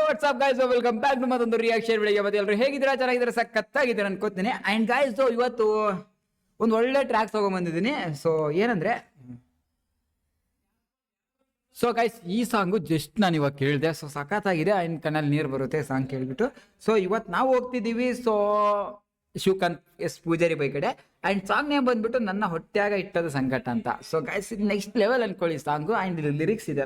WhatsApp guys, welcome back to ಮತ್ತೊಂದು reaction video. ಮತ್ತೆ ಎಲ್ಲರೂ ಹೇಗಿದ್ದೀರಾ? ಚೆನ್ನಾಗಿದ್ದೀರಾ? ಸಖತ್ತಾಗಿದ್ದೀರಾ ಅನ್ಕೋತೀನಿ. ಅಂಡ್ ಗೈಸ್, ಇವತ್ತು ಒಂದು ಒಳ್ಳೆ ಟ್ರ್ಯಾಕ್ ತಗೊಂಡ್ಬಂದಿದ್ದೀನಿ. ಸೊ ಏನಂದ್ರೆ, ಸೊ ಗೈಸ್, ಈ ಸಾಂಗು ಜಸ್ಟ್ ನಾನು ಇವಾಗ ಕೇಳಿದೆ. ಸೊ ಸಖತ್ತಾಗಿದೆ. ಅಂಡ್ ಕಣ್ಣಲ್ಲಿ ನೀರು ಬರುತ್ತೆ ಸಾಂಗ್ ಕೇಳ್ಬಿಟ್ಟು. ಸೊ ಇವತ್ತು ನಾವು ಹೋಗ್ತಿದ್ದೀವಿ. So Shivakanth S Poojary by ಕಡೆ. ಅಂಡ್ ಸಾಂಗ್ ನೇಮ್ ಬಂದ್ಬಿಟ್ಟು ನನ್ನ ಹೊಟ್ಟೆಯಾಗ ಇಟ್ಟದ ಸಂಕಟ ಅಂತ. ಸೊ ಗೈಸ್, ಇದು ನೆಕ್ಸ್ಟ್ ಲೆವೆಲ್ ಅನ್ಕೊಳ್ಳಿ ಸಾಂಗು. ಅಂಡ್ ಇದು ಲಿರಿಕ್ಸ್ ಇದೆ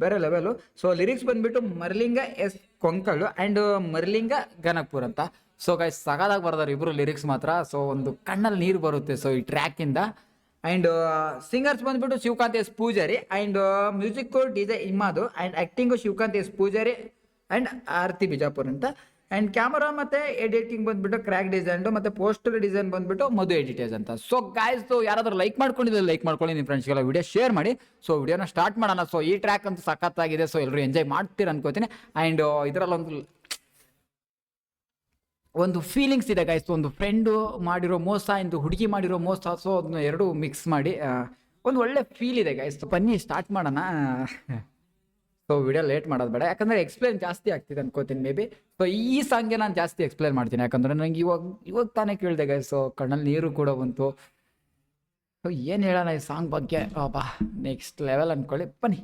ಬೇರೆ ಲೆವೆಲು. ಸೊ ಲಿರಿಕ್ಸ್ ಬಂದ್ಬಿಟ್ಟು ಮರ್ಲಿಂಗ ಎಸ್ ಕೊಂಕಳು ಅಂಡ್ ಮರ್ಲಿಂಗ ಗನಕ್ಪುರ್ ಅಂತ. ಸೊ ಗೈಸ್, ಸಗಾದಾಗ ಬರ್ದಾರೆ ಇಬ್ರು ಲಿರಿಕ್ಸ್ ಮಾತ್ರ. ಸೊ ಒಂದು ಕಣ್ಣಲ್ಲಿ ನೀರು ಬರುತ್ತೆ ಸೊ ಈ ಟ್ರ್ಯಾಕ್ ಇಂದ. ಅಂಡ್ ಸಿಂಗರ್ಸ್ ಬಂದ್ಬಿಟ್ಟು Shivakant S Pujari. And music DJ ಇಮಾದು. And acting Shivakant S Pujari and Aarti Bijapur ಅಂತ. ಅಂಡ್ ಕ್ಯಾಮರಾ ಮತ್ತೆ ಎಡಿಟಿಂಗ್ ಬಂದ್ಬಿಟ್ಟು ಕ್ರ್ಯಾಕ್ ಡಿಸೈನ್ ಮತ್ತೆ ಪೋಸ್ಟರ್ ಡಿಸೈನ್ ಬಂದ್ಬಿಟ್ಟು ಮಧು ಎಡಿಟೇಜ್ ಅಂತ. ಸೊ ಗೈಸ್, ಯಾರಾದ್ರೂ ಲೈಕ್ ಮಾಡ್ಕೊಂಡಿದ್ರೆ ಲೈಕ್ ಮಾಡ್ಕೊಳ್ಳಿ, ನಿಮ್ಮ ಫ್ರೆಂಡ್ಸ್ಗೆಲ್ಲ ವಿಡಿಯೋ ಶೇರ್ ಮಾಡಿ. ಸೊ ವಿಡಿಯೋನ ಸ್ಟಾರ್ಟ್ ಮಾಡೋಣ. ಸೊ ಈ ಟ್ರ್ಯಾಕ್ ಅಂತೂ ಸಖತ್ತಾಗಿದೆ. ಸೊ ಎಲ್ಲರೂ ಎಂಜಾಯ್ ಮಾಡ್ತೀರ ಅನ್ಕೋತೀನಿ. ಅಂಡ್ ಇದರಲ್ಲಿ ಒಂದು ಫೀಲಿಂಗ್ಸ್ ಇದೆ ಗೈಸ್. ಒಂದು ಫ್ರೆಂಡು ಮಾಡಿರೋ ಮೋಸ ಇಂದು ಹುಡುಗಿ ಮಾಡಿರೋ ಮೋಸ. ಸೊ ಅದನ್ನ ಎರಡು ಮಿಕ್ಸ್ ಮಾಡಿ ಒಂದು ಒಳ್ಳೆ ಫೀಲ್ ಇದೆ ಗೈಸ್. ಬನ್ನಿ ಸ್ಟಾರ್ಟ್ ಮಾಡೋಣ. ಸೊ ವಿಡಿಯೋ ಲೇಟ್ ಮಾಡೋದು ಬೇಡ, ಯಾಕಂದರೆ ಎಕ್ಸ್ಪ್ಲೇನ್ ಜಾಸ್ತಿ ಆಗ್ತಿದೆ ಅನ್ಕೋತೀನಿ ಮೇ ಬಿ. ಸೊ ಈ ಸಾಂಗ್ಗೆ ನಾನು ಜಾಸ್ತಿ ಎಕ್ಸ್ಪ್ಲೇನ್ ಮಾಡ್ತೀನಿ, ಯಾಕಂದರೆ ನಂಗೆ ಇವಾಗ ತಾನೇ ಕೇಳಿದೆ ಗೈಸ್. ಸೊ ಕಣ್ಣಲ್ಲಿ ನೀರು ಕೂಡ ಬಂತು. ಸೊ ಏನು ಹೇಳೋಣ ಈ ಸಾಂಗ್ ಬಗ್ಗೆ? ಬಾಬಾ ನೆಕ್ಸ್ಟ್ ಲೆವೆಲ್ ಅನ್ಕೊಳ್ಳಿ, ಬನ್ನಿ.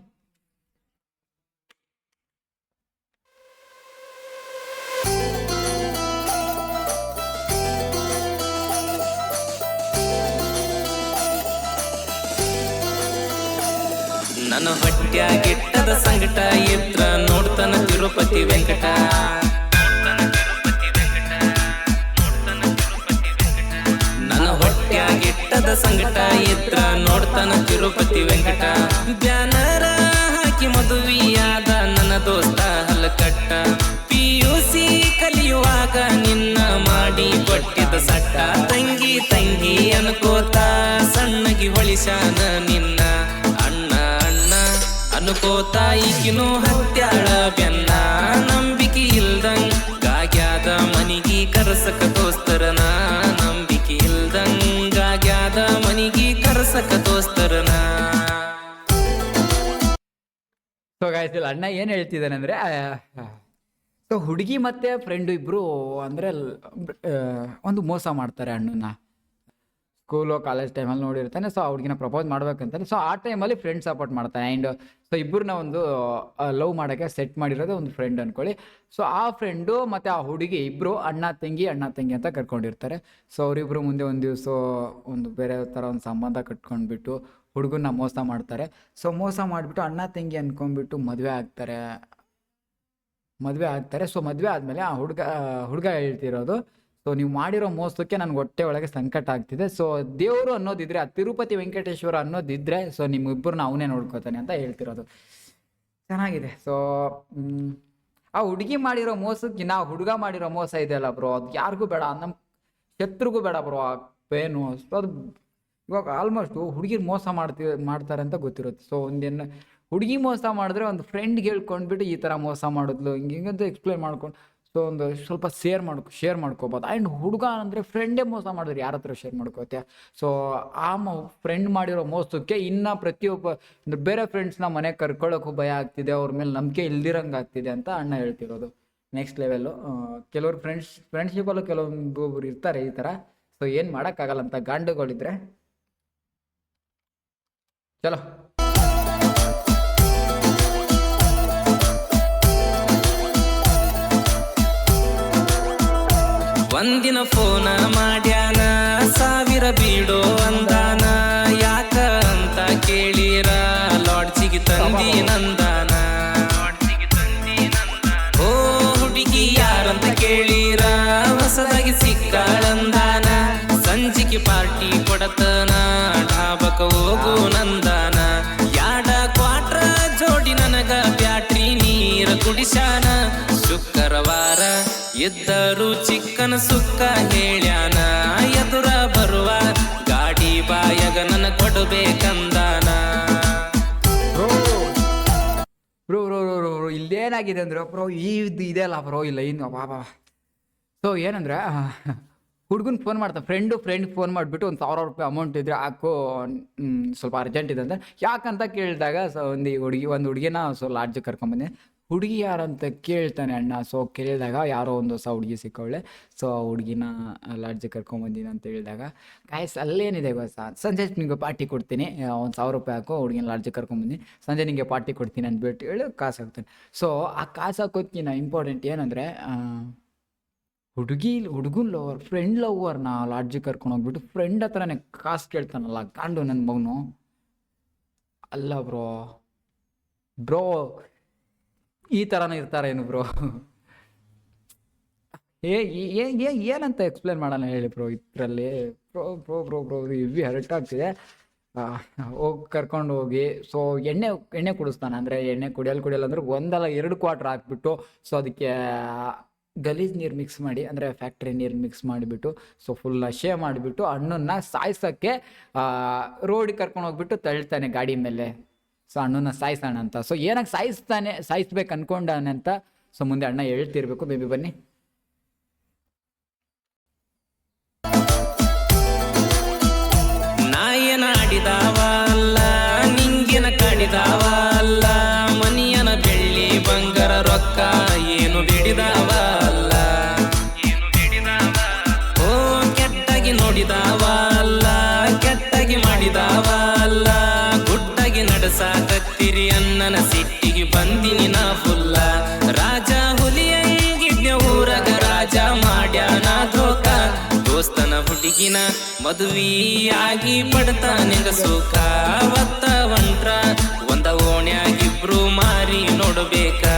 ನನ್ನ ಹೊಟ್ಯಾಗಿಟ್ಟದ ಸಂಕಟ ಇದ್ರ ನೋಡ್ತಾನ ತಿರುಪತಿ ವೆಂಕಟ. ನನ್ನ ಹೊಟ್ಯಾಗಿಟ್ಟದ ಸಂಕಟ ಇದ್ರ ನೋಡ್ತಾನ ತಿರುಪತಿ ವೆಂಕಟ. ಬ್ಯಾನರ ಹಾಕಿ ಮದುವೆಯಾದ ನನ್ನ ದೋಸ್ತ ಹಲಕಟ್ಟ. PUC ಕಲಿಯುವಾಗ ನಿನ್ನ ಮಾಡಿ ಕೊಟ್ಟಿದ್ದ ಸಟ್ಟ. ತಂಗಿ ತಂಗಿ ಅನ್ಕೋತ ಸಣ್ಣಗಿ ಹೊಳಿಸಾನ ನಿನ್ನ ಅನ್ಕೋತ ಈಗಿನೂ ಹತ್ಯಾಳ ಬೆನ್ನ. ನಂಬಿಕೆ ಇಲ್ದಂಗಾಗ್ಯಾದ ಮನಿಗಿ ಕರ್ಸಕ ದೋಸ್ತರನ. ನಂಬಿಕೆ ಇಲ್ದಂಗಾಗ್ಯಾದ ಮನಿಗಿ ಕರ್ಸಕ ದೋಸ್ತರನ. ಸೊ ಗಾಯ್ಸ್, ಇಲ್ಲಿ ಅಣ್ಣ ಏನು ಹೇಳ್ತಿದ್ದಾನೆ ಅಂದರೆ, ಸೊ ಹುಡುಗಿ ಮತ್ತೆ ಫ್ರೆಂಡು ಇಬ್ಬರು ಅಂದರೆ ಒಂದು ಮೋಸ ಮಾಡ್ತಾರೆ ಅಣ್ಣನ. ಸ್ಕೂಲು ಕಾಲೇಜ್ ಟೈಮಲ್ಲಿ ನೋಡಿರ್ತಾನೆ. ಸೊ ಹುಡುಗಿನ ಪ್ರಪೋಸ್ ಮಾಡ್ಬೇಕಂತಾನೆ. ಸೊ ಆ ಟೈಮಲ್ಲಿ ಫ್ರೆಂಡ್ ಸಪೋರ್ಟ್ ಮಾಡ್ತಾನೆ. ಆ್ಯಂಡ್ ಸೊ ಇಬ್ಬರನ್ನ ಒಂದು ಲವ್ ಮಾಡೋಕ್ಕೆ ಸೆಟ್ ಮಾಡಿರೋದು ಒಂದು ಫ್ರೆಂಡ್ ಅನ್ಕೊಳ್ಳಿ. ಸೊ ಆ ಫ್ರೆಂಡು ಮತ್ತು ಆ ಹುಡುಗಿ ಇಬ್ಬರು ಅಣ್ಣ ತಂಗಿ ಅಂತ ಕರ್ಕೊಂಡಿರ್ತಾರೆ. ಸೊ ಅವರಿಬ್ಬರು ಮುಂದೆ ಒಂದು ದಿವಸ ಒಂದು ಬೇರೆ ಥರ ಒಂದು ಸಂಬಂಧ ಕಟ್ಕೊಂಡ್ಬಿಟ್ಟು ಹುಡುಗನ್ನ ಮೋಸ ಮಾಡ್ತಾರೆ. ಸೊ ಮೋಸ ಮಾಡಿಬಿಟ್ಟು ಅಣ್ಣ ತಂಗಿ ಅಂದ್ಕೊಂಡ್ಬಿಟ್ಟು ಮದುವೆ ಆಗ್ತಾರೆ. ಸೊ ಮದುವೆ ಆದಮೇಲೆ ಆ ಹುಡುಗ ಹೇಳ್ತಿರೋದು, ಸೊ ನೀವು ಮಾಡಿರೋ ಮೋಸಕ್ಕೆ ನನಗೆ ಹೊಟ್ಟೆ ಒಳಗೆ ಸಂಕಟ ಆಗ್ತಿದೆ. ಸೊ ದೇವರು ಅನ್ನೋದಿದ್ರೆ, ಆ ತಿರುಪತಿ ವೆಂಕಟೇಶ್ವರ ಅನ್ನೋದಿದ್ರೆ, ಸೊ ನಿಮ್ಮಿಬ್ಬರನ್ನ ಅವನೇ ನೋಡ್ಕೋತಾನೆ ಅಂತ ಹೇಳ್ತಿರೋದು. ಚೆನ್ನಾಗಿದೆ. ಸೊ ಆ ಹುಡುಗಿ ಮಾಡಿರೋ ಮೋಸಕ್ಕಿನ್ನ ಆ ಹುಡುಗ ಮಾಡಿರೋ ಮೋಸ ಇದೆಯಲ್ಲ ಬ್ರೋ, ಅದು ಯಾರಿಗೂ ಬೇಡ, ನಮ್ಮ ಶತ್ರುಗೂ ಬೇಡ ಬ್ರೋ ಆ ಪೇನು. ಸೊ ಅದು ಇವಾಗ ಆಲ್ಮೋಸ್ಟು ಹುಡುಗಿರು ಮೋಸ ಮಾಡ್ತಾರೆ ಅಂತ ಗೊತ್ತಿರುತ್ತೆ. ಸೊ ಒಂದೇನು ಹುಡುಗಿ ಮೋಸ ಮಾಡಿದ್ರೆ ಒಂದು ಫ್ರೆಂಡ್ಗೆ ಹೇಳ್ಕೊಂಡ್ಬಿಟ್ಟು ಈ ಥರ ಮೋಸ ಮಾಡಿದ್ಲು ಹಿಂಗಂತ ಎಕ್ಸ್ಪ್ಲೇನ್ ಮಾಡ್ಕೊಂಡು ಸೊ ಒಂದು ಸ್ವಲ್ಪ ಶೇರ್ ಮಾಡ್ಕೋಬೋದು. ಆ್ಯಂಡ್ ಹುಡುಗ ಅಂದರೆ ಫ್ರೆಂಡೇ ಮೋಸ ಮಾಡಿದ್ರೆ ಯಾರ ಹತ್ರ ಶೇರ್ ಮಾಡ್ಕೋತೆ? ಸೊ ಆ ಫ್ರೆಂಡ್ ಮಾಡಿರೋ ಮೋಸಕ್ಕೆ ಇನ್ನು ಪ್ರತಿಯೊಬ್ಬ ಬೇರೆ ಫ್ರೆಂಡ್ಸ್ನ ಮನೆಗೆ ಕರ್ಕೊಳ್ಳೋಕ್ಕೂ ಭಯ ಆಗ್ತಿದೆ, ಅವ್ರ ಮೇಲೆ ನಂಬಿಕೆ ಇಲ್ದಿರಂಗೆ ಆಗ್ತಿದೆ ಅಂತ ಅಣ್ಣ ಹೇಳ್ತಿರೋದು. Next level. ಕೆಲವ್ರು ಫ್ರೆಂಡ್ಶಿಪ್ಪಲ್ಲೂ ಕೆಲವೊಬ್ಬರು ಇರ್ತಾರೆ ಈ ಥರ. ಸೊ ಏನು ಮಾಡೋಕ್ಕಾಗಲ್ಲ ಅಂತ ಗಾಂಡುಗಳಿದ್ರೆ. ಚಲೋ. ಒಂದಿನ ಫೋನ ಮಾಡ್ಯಾನ, 1000 ಬೀಡೋ ಅಂದಾನ. ಯಾಕ ಅಂತ ಕೇಳಿರ ಲಾಡ್ಜಿಗೆ ತಂದಿ ನಂದಾನ. ಓ ಹುಡುಗಿ ಯಾರಂತ ಕೇಳಿರ ಹೊಸದಾಗಿ ಸಿಕ್ಕಾಳಂದಾನ. ಸಂಜಿಗೆ ಪಾರ್ಟಿ ಕೊಡತನ ಢಾಬಕ ಹೋಗು ನಂದಾನ. ಯಾಡ ಕ್ವಾಟ್ರ ಜೋಡಿ ನನಗ ಬ್ಯಾಟ್ರಿ ನೀರ ಕುಡಿಸಾನ. ಶುಕ್ರವಾರ ಎದ್ದರು ಚಿಕ್ಕನ ಸುಕ್ಕ ಹೇಳ್ಯಾನ. ಎದುರ ಬರುವ ಗಾಡಿ ಬಾಯಗ ನನ್ನ ಕೊಡಬೇಕಂದಾನ. ಬ್ರೋ ಇಲ್ಲೇನಾಗಿದೆ ಅಂದ್ರೆ ಬ್ರೋ ಇದೆಯಲ್ಲ ಬ್ರೋ ಇಲ್ಲ ಇನ್ನು ಬಾಬಾ. ಸೊ ಏನಂದ್ರೆ, ಹುಡುಗನ ಫೋನ್ ಮಾಡ್ತಾನೆ ಫ್ರೆಂಡ್ ಫೋನ್ ಮಾಡಿಬಿಟ್ಟು ಒಂದು 1000 ರೂಪಾಯಿ ಅಮೌಂಟ್ ಇದ್ರೆ ಹಾಕು, ಸ್ವಲ್ಪ ಅರ್ಜೆಂಟ್ ಇದೆ ಅಂತ. ಯಾಕಂತ ಕೇಳಿದಾಗ ಸೊ ಒಂದು ಹುಡುಗಿನ ಸೊ ಲಾಡ್ಜಿಗೆ ಕರ್ಕೊಂಬಂದೆ. ಹುಡುಗಿ ಯಾರಂತ ಕೇಳ್ತಾನೆ ಅಣ್ಣ. ಸೊ ಕೇಳಿದಾಗ ಯಾರೋ ಒಂದು ಹೊಸ ಹುಡುಗಿ ಸಿಕ್ಕವಳೆ. ಸೊ ಆ ಹುಡುಗಿನ ಲಾಡ್ಜಿಗೆ ಕರ್ಕೊಂಬಂದಿನಿ ಅಂತ ಹೇಳಿದಾಗ, ಗಾಯ್ಸ್ ಅಲ್ಲೇನಿದೆ ಗೊತ್ತಾ, ಸಂಜೆ ನಿಮಗೆ ಪಾರ್ಟಿ ಕೊಡ್ತೀನಿ, ಒಂದು 1000 ರೂಪಾಯಿ ಹಾಕೋ, ಹುಡುಗಿನ ಲಾಡ್ಜಿಗೆ ಕರ್ಕೊಂಬಂದಿನಿ, ಸಂಜೆ ನಿಮಗೆ ಪಾರ್ಟಿ ಕೊಡ್ತೀನಿ ಅಂದ್ಬಿಟ್ಟು ಹೇಳಿ ಕಾಸು ಹಾಕ್ತಾನೆ. ಸೊ ಆ ಕಾಸು ಹಾಕೋದ್ಕಿನ್ನ ಇಂಪಾರ್ಟೆಂಟ್ ಏನಂದರೆ, ಹುಡುಗನ್ ಲವರ್, ಫ್ರೆಂಡ್ ಲವರ್ನ ಲಾಡ್ಜಿಗೆ ಕರ್ಕೊಂಡು ಹೋಗ್ಬಿಟ್ಟು ಫ್ರೆಂಡ್ ಹತ್ರನೇ ಕಾಸು ಕೇಳ್ತಾನಲ್ಲ ಗಾಂಡು ನನ್ನ ಮಗನು. ಅಲ್ಲ ಬ್ರೋ ಈ ಥರನೂ ಇರ್ತಾರೇನು ಬ್ರೋ? ಏನಂತ ಎಕ್ಸ್ಪ್ಲೇನ್ ಮಾಡೋಣ ಹೇಳಿ ಬ್ರೋ ಇದರಲ್ಲಿ. ಬ್ರೋ ಇವಿ ಹರ್ಟ್ ಆಗ್ತಿದೆ. ಹೋಗಿ ಕರ್ಕೊಂಡು ಹೋಗಿ, ಸೊ ಎಣ್ಣೆ ಕುಡಿಸ್ತಾನೆ. ಅಂದರೆ ಎಣ್ಣೆ ಕುಡಿಯಲ್ಲ ಅಂದ್ರೆ 1 ಅಲ್ಲ 2 ಕ್ವಾರ್ಟರ್ ಹಾಕ್ಬಿಟ್ಟು, ಸೊ ಅದಕ್ಕೆ ಗಲೀಜು ನೀರು ಮಿಕ್ಸ್ ಮಾಡಿ, ಅಂದರೆ ಫ್ಯಾಕ್ಟ್ರಿ ನೀರು ಮಿಕ್ಸ್ ಮಾಡಿಬಿಟ್ಟು, ಸೊ ಫುಲ್ ನಶೆ ಮಾಡಿಬಿಟ್ಟು ಅಣ್ಣನ್ನ ಸಾಯಿಸೋಕ್ಕೆ ರೋಡಿಗೆ ಕರ್ಕೊಂಡು ಹೋಗ್ಬಿಟ್ಟು ತಳ್ತಾನೆ ಗಾಡಿ ಮೇಲೆ. ಸೊ ಅಣ್ಣನ ಸಾಯಿಸೋಣ ಅಂತ. ಸೊ ಏನಕ್ಕೆ ಸಾಯಿಸ್ಬೇಕು ಅನ್ಕೊಂಡಾನೆ ಅಂತ ಸೊ ಮುಂದೆ ಅಣ್ಣ ಹೇಳ್ತಿರ್ಬೇಕು. ಬೇಬಿ ಬನ್ನಿ. ನಾಯನ ಆಡಿದಾವ ಅಲ್ಲ, ನಿಂಗಿನ ಕಾಡಿದಾವ ಅಲ್ಲ, ಮನಿಯನ ಬೆಳ್ಳಿ ಬಂಗಾರ ರೊಕ್ಕ ಏನು ಬಿಡಿದಾವ ಅಲ್ಲ, ಓ ಕೆಟ್ಟಾಗಿ ನೋಡಿದಾವ ಅಲ್ಲ, ಕೆಟ್ಟಾಗಿ ಮಾಡಿದಾವ ಅಲ್ಲ, ಗುಟ್ಟಾಗಿ ನಡೆಸಾಕತ್ತಿರಿ ಅಣ್ಣನ ಸಿಟ್ಟಿಗೆ ಬಂದಿನಿ ನಾ ಫುಲ್ಲ. ರಾಜ ಹುಲಿಯಂಗಿದ್ನ ಊರಗ ರಾಜ ಮಾಡ್ಯಾನ ಧೋಕ, ದೋಸ್ತನ ಹುಡುಗಿನ ಮದುವೆಯಾಗಿ ಪಡ್ತಾನೆಂಗ ಸುಖ. ಅವತ್ತ ಒಂಟ್ರ ಒಂದ ಓಣ್ಯಾಗಿಬ್ರು ಮಾರಿ ನೋಡ್ಬೇಕಾ.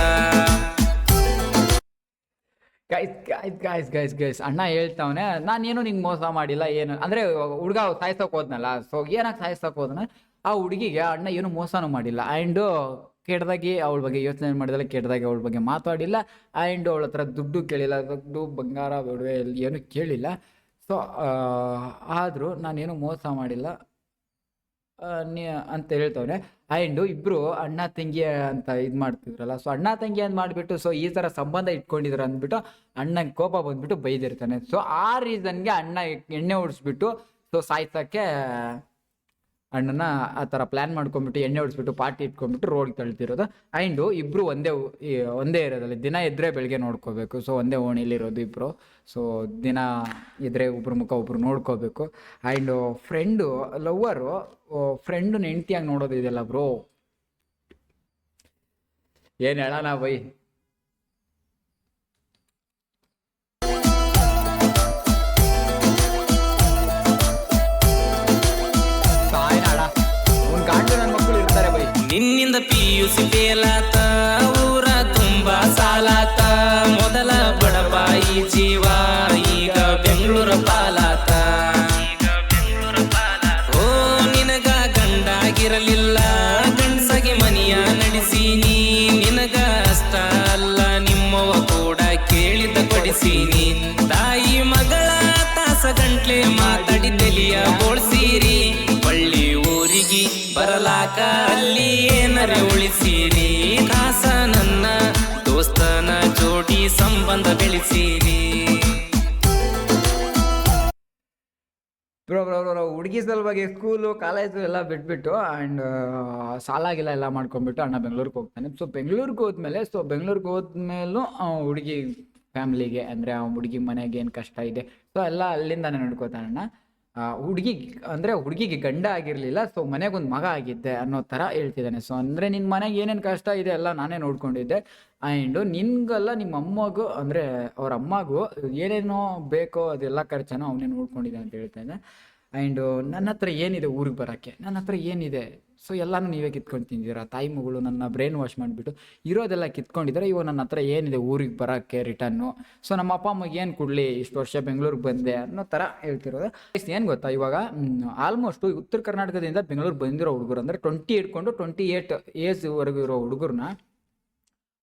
ಗೈಸ್ ಅಣ್ಣ ಹೇಳ್ತಾವನೆ, ನಾನೇನು ನಿಂಗೆ ಮೋಸ ಮಾಡಿಲ್ಲ ಏನು, ಅಂದರೆ ಹುಡುಗ ಸಾಯಿಸೋಕೆ ಹೋದ್ನಲ್ಲ. ಸೊ ಏನಕ್ಕೆ ಸಾಯಿಸೋಕೆ ಹೋದನ, ಆ ಹುಡುಗಿಗೆ ಅಣ್ಣ ಏನು ಮೋಸನೂ ಮಾಡಿಲ್ಲ. ಆ್ಯಂಡು ಕೆಟ್ಟದಾಗಿ ಅವಳ ಬಗ್ಗೆ ಯೋಚನೆ ಮಾಡಿದಲ್ಲ, ಕೆಟ್ಟದಾಗಿ ಅವಳ ಬಗ್ಗೆ ಮಾತಾಡಿಲ್ಲ. ಆ್ಯಂಡ್ ಅವಳ ಹತ್ರ ದುಡ್ಡು ಕೇಳಿಲ್ಲ, ದುಡ್ಡು ಬಂಗಾರ ಒಡವೆ ಏನು ಕೇಳಿಲ್ಲ. ಸೊ ಆದರೂ ನಾನೇನು ಮೋಸ ಮಾಡಿಲ್ಲ ಅಂತ ಹೇಳ್ತವ್ರೆ. ಆ್ಯಂಡು ಇಬ್ಬರು ಅಣ್ಣ ತಂಗಿ ಅಂತ ಇದು ಮಾಡ್ತಿದ್ರಲ್ಲ, ಸೊ ಅಣ್ಣ ತಂಗಿ ಅಂತ ಮಾಡಿಬಿಟ್ಟು ಸೊ ಈ ಥರ ಸಂಬಂಧ ಇಟ್ಕೊಂಡಿದ್ರು ಅಂದ್ಬಿಟ್ಟು ಅಣ್ಣಗೆ ಕೋಪ ಬಂದ್ಬಿಟ್ಟು ಬೈದಿರ್ತಾನೆ. ಸೊ ಆ ರೀಸನ್ಗೆ ಅಣ್ಣ ಎಣ್ಣೆ ಹೊಡಿಸ್ಬಿಟ್ಟು ಸೊ ಸಾಯ್ಸೋಕ್ಕೆ ಅಣ್ಣನ ಆ ಥರ ಪ್ಲ್ಯಾನ್ ಮಾಡ್ಕೊಂಡ್ಬಿಟ್ಟು ಎಣ್ಣೆ ಹೊಡಿಸ್ಬಿಟ್ಟು ಪಾರ್ಟಿ ಇಟ್ಕೊಂಡ್ಬಿಟ್ಟು ರೋಡ್ಗೆ ತಳ್ತಿರೋದು. ಆ್ಯಂಡು ಇಬ್ಬರು ಒಂದೇ ಇರೋದಲ್ಲಿ, ದಿನ ಎದ್ರೆ ಬೆಳಗ್ಗೆ ನೋಡ್ಕೋಬೇಕು. ಸೊ ಒಂದೇ ಓಣಿಲಿರೋದು ಇಬ್ಬರು. ಸೊ ದಿನ ಎದ್ರೆ ಒಬ್ರು ಮುಖ ಒಬ್ರು ನೋಡ್ಕೋಬೇಕು. ಆ್ಯಂಡು ಲವ್ವರು ಫ್ರೆಂಡು ಹೆಂಡ್ತಿಯಾಗಿ ನೋಡೋದು ಇದೆಯಲ್ಲ ಬ್ರೋ, ಏನು ಹೇಳೋಣ ಬೈ. ನಿನ್ನಿಂದ PUC ಫೇಲಾತ, ಊರ ತುಂಬಾ ಸಾಲಾತ, ಮೊದಲ ಬಡಪಾಯಿ ಜೀವ ಈಗ ಬೆಂಗಳೂರ ಪಾಲಾತ. ಓ ನಿನಗ ಗಂಡಾಗಿರಲಿಲ್ಲ, ಗಂಡಸಾಗಿ ಮನಿಯ ನಡೆಸೀನಿ, ನಿನಗ ಅಷ್ಟ ಅಲ್ಲ ನಿಮ್ಮವ ಕೂಡ ಕೇಳಿದ ಕೊಡಿಸೀನಿ. ತಾಯಿ ಮಗಳ ತಾಸ ಗಂಟ್ಲೆ ಮಾತಾಡಿ ತಲಿಯ ಬೋಳ್ಸೀರಿ, ಬಳ್ಳಿ ಊರಿಗೆ ಬರಲಾಕ ಅಲ್ಲಿ ಏನರೆ ಉಳಿಸಿರಿ, ಕಾಸ ನನ್ನ ದೋಸ್ತನ ಜೋಡಿ ಸಂಬಂಧ ಬೆಳೆಸಿರಿ. ಬ್ರೋ ಹುಡುಗಿ ಸಲುವಾಗಿ ಸ್ಕೂಲು ಕಾಲೇಜು ಎಲ್ಲ ಬಿಟ್ಬಿಟ್ಟು ಆ್ಯಂಡ್ ಸಾಲಾಗಿಲ್ಲ ಎಲ್ಲ ಮಾಡ್ಕೊಂಡ್ಬಿಟ್ಟು ಅಣ್ಣ ಬೆಂಗಳೂರಿಗೆ ಹೋಗ್ತಾನೆ. ಸೊ ಬೆಂಗಳೂರಿಗೆ ಹೋದ್ಮೇಲೂ ಹುಡುಗಿ ಫ್ಯಾಮ್ಲಿಗೆ, ಅಂದರೆ ಆ ಹುಡುಗಿ ಮನೆಗೆ ಏನು ಕಷ್ಟ ಇದೆ ಸೊ ಎಲ್ಲ ಅಲ್ಲಿಂದಾನೆ ನೋಡ್ಕೋತಾನೆ ಅಣ್ಣ. ಹುಡುಗಿಗೆ ಗಂಡ ಆಗಿರಲಿಲ್ಲ, ಸೊ ಮನೆಗೊಂದು ಮಗ ಆಗಿದ್ದೆ ಅನ್ನೋ ಥರ ಹೇಳ್ತಿದ್ದಾನೆ. ಸೊ ಅಂದರೆ ನಿನ್ನ ಮನೆಗೆ ಏನೇನು ಕಷ್ಟ ಇದೆ ಎಲ್ಲ ನಾನೇ ನೋಡ್ಕೊಂಡಿದ್ದೆ. ಆ್ಯಂಡು ನಿನ್ಗಲ್ಲ ನಿಮ್ಮ ಅಮ್ಮಗೂ, ಅಂದರೆ ಅವ್ರ ಅಮ್ಮಗೂ ಏನೇನೋ ಬೇಕೋ ಅದೆಲ್ಲ ಖರ್ಚನ್ನು ಅವನೇ ನೋಡ್ಕೊಂಡಿದ್ದೆ ಅಂತ ಹೇಳ್ತಾನೆ. ಆ್ಯಂಡು ನನ್ನ ಹತ್ರ ಏನಿದೆ ಊರಿಗೆ ಬರೋಕ್ಕೆ, ನನ್ನ ಹತ್ರ ಏನಿದೆ, ಸೊ ಎಲ್ಲನೂ ನೀವೇ ಕಿತ್ಕೊಂಡು ತಿಂದಿದ್ದೀರಾ. ತಾಯಿ ಮಗಳು ನನ್ನ ಬ್ರೈನ್ ವಾಶ್ ಮಾಡಿಬಿಟ್ಟು ಇರೋದೆಲ್ಲ ಕಿತ್ಕೊಂಡಿದ್ದಾರೆ. ಇವಾಗ ನನ್ನ ಹತ್ರ ಏನಿದೆ ಊರಿಗೆ ಬರೋಕ್ಕೆ ರಿಟರ್ನು, ಸೊ ನಮ್ಮ ಅಪ್ಪ ಅಮ್ಮಗೆ ಏನು ಕೊಡಲಿ, ಇಷ್ಟು ವರ್ಷ ಬೆಂಗಳೂರಿಗೆ ಬಂದೆ ಅನ್ನೋ ಥರ ಹೇಳ್ತಿರೋದು. ಏನು ಗೊತ್ತಾ, ಇವಾಗ ಆಲ್ಮೋಸ್ಟು ಉತ್ತರ ಕರ್ನಾಟಕದಿಂದ ಬೆಂಗಳೂರಿಗೆ ಬಂದಿರೋ ಹುಡುಗರು, ಅಂದರೆ 20 ಹಿಡ್ಕೊಂಡು 28 ಏಜ್ವರೆಗೂ ಇರೋ ಹುಡುಗರನ್ನ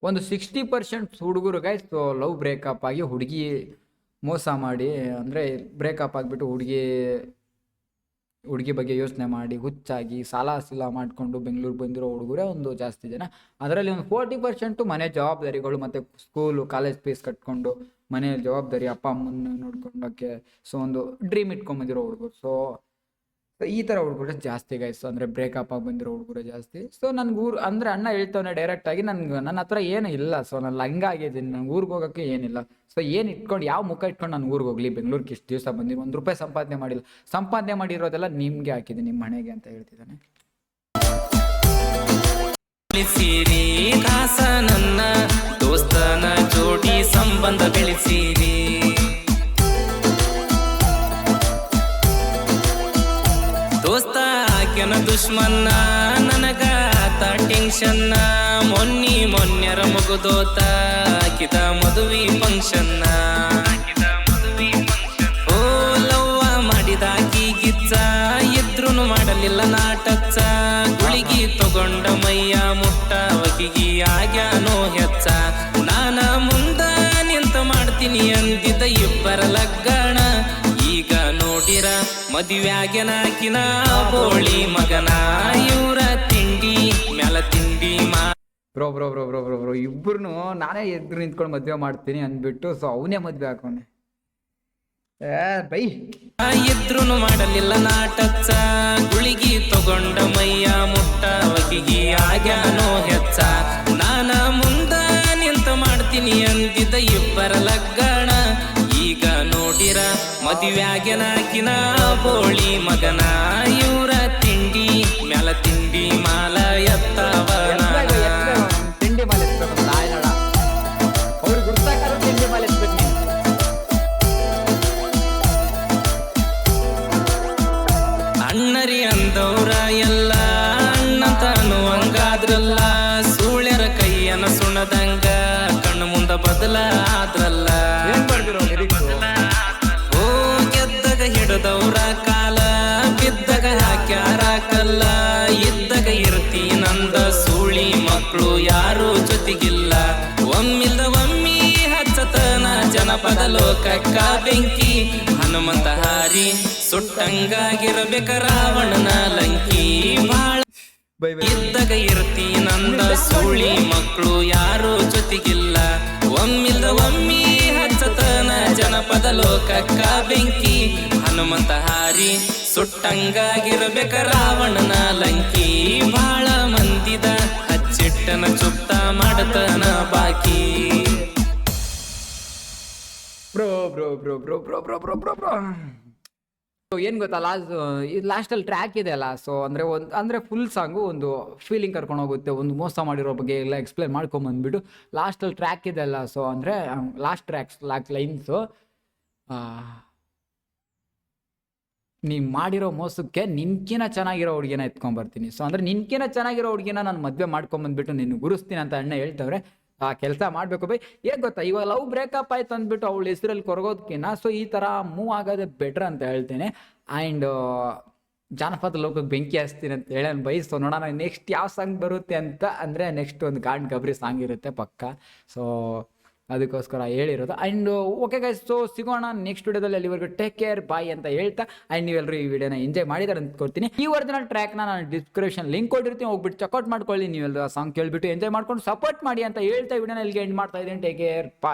ಒಂದು 60% ಹುಡುಗರು ಗೈಸ್ ಲವ್ ಬ್ರೇಕಪ್ ಆಗಿ ಹುಡುಗಿ ಮೋಸ ಮಾಡಿ, ಅಂದರೆ ಬ್ರೇಕಪ್ ಆಗಿಬಿಟ್ಟು ಹುಡುಗಿ ಬಗ್ಗೆ ಯೋಚನೆ ಮಾಡಿ ಹುಚ್ಚಾಗಿ ಸಾಲ ಮಾಡಿಕೊಂಡು ಬೆಂಗಳೂರು ಬಂದಿರೋ ಹುಡುಗರೇ ಒಂದು ಜಾಸ್ತಿ ಜನ. ಅದರಲ್ಲಿ ಒಂದು 40% ಮನೆ ಜವಾಬ್ದಾರಿಗಳು ಮತ್ತು ಸ್ಕೂಲು ಕಾಲೇಜ್ ಫೀಸ್ ಕಟ್ಕೊಂಡು ಮನೆ ಜವಾಬ್ದಾರಿ ಅಪ್ಪ ಅಮ್ಮನ ನೋಡ್ಕೊಂಡೋಕ್ಕೆ ಸೊ ಒಂದು ಡ್ರೀಮ್ ಇಟ್ಕೊಂಬಂದಿರೋ ಹುಡುಗರು. ಸೊ ಸೊ ಈ ಥರ ಹುಡುಗರು ಜಾಸ್ತಿ ಗೈಸ್. ಅಂದರೆ ಬ್ರೇಕಪ್ ಆಗಿ ಬಂದಿರೋ ಹುಡುಗರು ಜಾಸ್ತಿ. ಸೊ ನನ್ಗೆ ಅಂದರೆ ಅಣ್ಣ ಹೇಳ್ತವನೆ ಡೈರೆಕ್ಟಾಗಿ, ನನ್ನ ಹತ್ರ ಏನು ಇಲ್ಲ. ಸೊ ನಾನು ಹಂಗಾಗಿದ್ದೀನಿ, ನಂಗೆ ಊರಿಗೆ ಹೋಗೋಕ್ಕೆ ಏನಿಲ್ಲ. ಸೊ ಏನು ಇಟ್ಕೊಂಡು ಯಾವ ಮುಖ ಇಟ್ಕೊಂಡು ನಾನು ಊರಿಗೆ ಹೋಗ್ಲಿ, ಬೆಂಗಳೂರಿಗೆ ಇಷ್ಟು ದಿವಸ ಬಂದಿನಿ, ₹1 ಸಂಪಾದನೆ ಮಾಡಿಲ್ಲ. ಸಂಪಾದನೆ ಮಾಡಿರೋದೆಲ್ಲ ನಿಮಗೆ ಹಾಕಿದ್ದೀನಿ, ನಿಮ್ಮ ಮನೆಗೆ ಅಂತ ಹೇಳ್ತಿದ್ದಾನೆ. ದಾಸ ನನ್ನ ದೋಸ್ತನ ಜೋಡಿ ಸಂಬಂಧ ಬೆಳೆಸಿರಿ. ದೋಸ್ತ ಆಕೆನ ದುಶ್ಮನ್ನ ನನಗ ಟೆನ್ಷನ್ನ. ಮೊನ್ನೆರ ಮುಗುದೋತ ಆಕಿದ ಮದುವೆ ಫಂಕ್ಷನ್ನ. ಓ ಲವ್ವ ಮಾಡಿದಾಕಿ ಗಿಚ್ಚ ಇದ್ರುನು ಮಾಡಲಿಲ್ಲ ನಾಟಚ್ಚ. ಗುಳಿಗಿ ತಗೊಂಡ ಮೈಯ ಮುಟ್ಟ ವಕಿಗಿ ಆಗ್ಯಾನೋ ಹೆಚ್ಚ. ನಾನ ಮುಂದ ನಿಂತ ಮಾಡ್ತೀನಿ ಅಂದಿದ್ದ ಇಬ್ಬರ ಲಗ್ಗಣ. ಈಗ ನೋಡಿರ ಮದುವ್ಯಾಗ್ಯನಾಕಿನ ಬೋಳಿ ಮಗನ. ಇವ್ರ ತಿಂಡಿ ಮ್ಯಾಲ ತಿಂಡಿ bro bro bro bro bro bro ಇಬ್ಬರು ನಾನೇ ಎದುರು ನಿಂತ್ಕೊಂಡು ಮದುವೆ ಮಾಡ್ತೀನಿ ಅಂದ್ಬಿಟ್ಟು ಸೊ ಅವನೇ ಮದುವೆ ಹಾಕೊಂಡೆ. ಬೈ ಇದ್ರುನು ಮಾಡಲಿಲ್ಲ ನಾಟಚ್ಚ. ಗುಳಿಗಿ ತಗೊಂಡ ಮೈಯ ಮುಟ್ಟ ವಕಿಗಿ ಆಗ್ಯಾನೋ ಹೆಚ್ಚ. ನಾನ ಮುಂದ ನಿಂತ ಮಾಡ್ತೀನಿ ಅಂದಿದ್ದ ಇಬ್ಬರ ಲಗ್ಗಣ. ಈಗ ನೋಡಿರ ಮದುವ್ಯಾಗ್ಯನಾಕಿನ ಬೋಳಿ ಮಗನ. ಇವ್ರ ತಿಂಡಿ ಮ್ಯಾಲ ತಿಂಡಿ ಮಾಲ ಎತ್ತವನ. ತಿಂಡಿ ಮಾಲೆ ಎತ್ಬೇಕು ತಾಯ್ನಾಡ, ಅವ್ರು ಗುರ್ತಾಕಾದ್ರು ತಿಂಡಿ ಮಾಲೆ ಎತ್ಬೇಕು ನೀನು. ಅಣ್ಣರಿ ಅಂದವ್ರ ಎಲ್ಲ ಅಣ್ಣಂತ ಅನ್ನುವಂಗಾದ್ರಲ್ಲ. ಸೂಳ್ಯರ ಕೈಯನ ಸುಣದಂಗ ಕಣ್ಣು ಮುಂದ ಬದಲ ಆದ್ರಲ್ಲ. ಏನ್ ಬರ್ದಿರೋ ಓ ಗೆದ್ದಾಗ ಹಿಡದವ್ರ ಕಾಲ, ಬಿದ್ದಾಗ ಹಾಕ್ಯಾರ ಕಲ್ಲ. ಇದ್ದಾಗ ಇರ್ತಿ ನಂದ ಸೂಳಿ ಮಕ್ಕಳು ಯಾರು ಜೊತೆಗಿಲ್ಲ. ಒಮ್ಮಿಲ್ದ ಒಮ್ಮಿ ಹಚ್ಚತನ ಜನಪದ ಲೋಕಕ್ಕ ಬೆಂಕಿ. ಹನುಮಂತ ಹಾರಿ ಸುಟ್ಟಂಗಾಗಿರಬೇಕ ರಾವಣನ ಲಂಕಿ. ಬಾಳ ಇದ್ದಾಗ ಇರ್ತಿ ನಂದ ಸೂಳಿ ಮಕ್ಕಳು ಯಾರು ಜೊತೆಗಿಲ್ಲ. ಒಮ್ಮಿಲ್ದ ಒಮ್ಮಿ ಹಚ್ಚತನ ಜನಪದ ಲೋಕಕ್ಕ ಬೆಂಕಿ. ಹನುಮಂತ ಹಾರಿ ಸುಟ್ಟಂಗಾಗಿರಬೇಕ ರಾವಣನ ಲಂಕಿ. ಬಾಳ ಮಂದಿದ ಹಚ್ಚಿಟ್ಟನ ಚುಪ್ತ ಮಾಡತನ ಬಾಕಿ. Bro bro bro bro bro bro bro bro bro ಏನು ಗೊತ್ತಾ, ಲಾಸ್ಟಲ್ಲಿ ಟ್ರ್ಯಾಕ್ ಇದೆ ಅಲ್ಲ. ಸೊ ಅಂದರೆ ಫುಲ್ ಸಾಂಗು ಒಂದು ಫೀಲಿಂಗ್ ಕರ್ಕೊಂಡು ಹೋಗುತ್ತೆ. ಒಂದು ಮೋಸ ಮಾಡಿರೋ ಬಗ್ಗೆ ಎಲ್ಲ ಎಕ್ಸ್ಪ್ಲೇನ್ ಮಾಡ್ಕೊಂಬಂದ್ಬಿಟ್ಟು ಲಾಸ್ಟಲ್ಲಿ ಟ್ರ್ಯಾಕ್ ಇದೆ ಅಲ್ಲ. ಸೊ ಅಂದರೆ ಲಾಸ್ಟ್ ಲೈನ್ಸು, ನೀವು ಮಾಡಿರೋ ಮೋಸಕ್ಕೆ ನಿನ್ಕಿನ ಚೆನ್ನಾಗಿರೋ ಹುಡುಗಿನ ಎತ್ಕೊಂಡ್ಬರ್ತೀನಿ. ಸೊ ಅಂದರೆ ನಿನ್ಕಿನ ಚೆನ್ನಾಗಿರೋ ಹುಡುಗಿನ ನಾನು ಮದುವೆ ಮಾಡ್ಕೊಂಬಂದ್ಬಿಟ್ಟು ನಿನ್ನ ಗುರುಸ್ತೀನಿ ಅಂತ ಅಣ್ಣ ಹೇಳ್ತವ್ರೆ. ಆ ಕೆಲಸ ಮಾಡಬೇಕು ಬೈ. ಹೇಗೆ ಗೊತ್ತಾ, ಇವಾಗ ಲವ್ ಬ್ರೇಕಪ್ ಆಯ್ತು ಅಂದ್ಬಿಟ್ಟು ಅವಳ ಹೆಸರಲ್ಲಿ ಕೊರಗೋದಕ್ಕಿಂತ ಸೊ ಈ ಥರ ಮೂವ್ ಆಗೋದೇ ಬೆಟ್ರ್ ಅಂತ ಹೇಳ್ತೇನೆ. ಆ್ಯಂಡ್ ಜಾನಪದ ಲೋಕಕ್ಕೆ ಬೆಂಕಿ ಹಚ್ತೀನಿ ಅಂತ ಹೇಳೋಣ ಬೈ. ಸೊ ನೋಡೋಣ ನೆಕ್ಸ್ಟ್ ಯಾವ ಸಾಂಗ್ ಬರುತ್ತೆ ಅಂತ. ಅಂದರೆ ನೆಕ್ಸ್ಟ್ ಒಂದು ಗಾಂಡ್ ಗಬ್ರಿ ಸಾಂಗ್ ಇರುತ್ತೆ ಪಕ್ಕ. ಸೊ ಅದಕ್ಕೋಸ್ಕರ ಹೇಳಿರೋದು. ಆ್ಯಂಡ್ ಓಕೆ ಗೈಸ್, ಸೊ ಸಿಗೋಣ ನೆಕ್ಸ್ಟ್ ವಿಡಿಯೋದಲ್ಲಿ. ಅಲ್ಲಿವರೆಗೂ ಟೇಕ್ ಕೇರ್, ಬಾಯ್ ಅಂತ ಹೇಳ್ತಾ. ಆ್ಯಂಡ್ ನೀವೆಲ್ಲರೂ ಈ ವಿಡಿಯೋನ ಎಂಜಾಯ್ ಮಾಡಿದಾರೆ ಅಂತ ಕೊಡ್ತೀನಿ. ಈ ಒರಿಜಿನಲ್ ಟ್ರ್ಯಾಕ್ನ ನಾನು ಡಿಸ್ಕ್ರಿಪ್ಷನ್ ಲಿಂಕ್ ಕೊಟ್ಟಿರ್ತೀನಿ, ಹೋಗ್ಬಿಟ್ಟು ಚೆಕ್ಔಟ್ ಮಾಡ್ಕೊಳ್ಳಿ. ನೀವೆಲ್ಲರೂ ಆ ಸಾಂಗ್ ಕೇಳ್ಬಿಟ್ಟು ಎಂಜಾಯ್ ಮಾಡ್ಕೊಂಡು ಸಪೋರ್ಟ್ ಮಾಡಿ ಅಂತ ಹೇಳ್ತಾ ವಿಡಿಯೋನ ಇಲ್ಲಿಗೆ ಎಂಡ್ ಮಾಡ್ತಾ ಇದ್ದೀನಿ. ಟೇಕ್ ಕೇರ್, ಬಾಯ್.